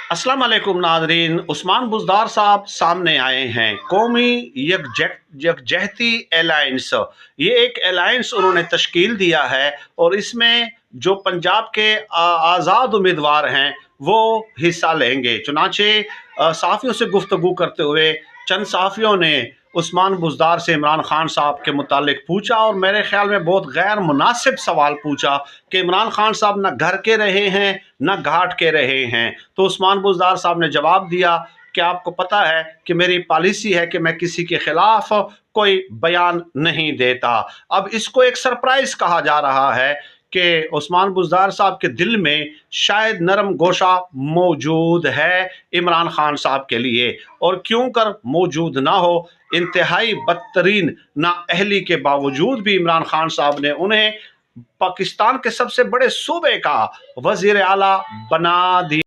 अस्सलाम वालेकुम नाजरीन। उस्मान बुज़दार साहब सामने आए हैं। कौमी यकजहती अलायंस, ये एक अलायंस उन्होंने तश्कील दिया है और इसमें जो पंजाब के आज़ाद उम्मीदवार हैं वो हिस्सा लेंगे। चुनाचे सहाफ़ियों से गुफ्तगू करते हुए चंद सहाफ़ियों ने उस्मान बुज़दार से इमरान खान साहब के मुतालिक पूछा और मेरे ख्याल में बहुत गैर मुनासिब सवाल पूछा कि इमरान खान साहब न घर के रहे हैं न घाट के रहे हैं। तो उस्मान बुज़दार साहब ने जवाब दिया कि आपको पता है कि मेरी पॉलिसी है कि मैं किसी के खिलाफ कोई बयान नहीं देता। अब इसको एक सरप्राइज़ कहा जा रहा है कि उस्मान बुज़दार साहब के दिल में शायद नरम गोशा मौजूद है इमरान खान साहब के लिए, और क्यों कर मौजूद ना हो, इंतहाई बदतरीन नाअहली के बावजूद भी इमरान खान साहब ने उन्हें पाकिस्तान के सबसे बड़े सूबे का वज़ीर आला बना दिया।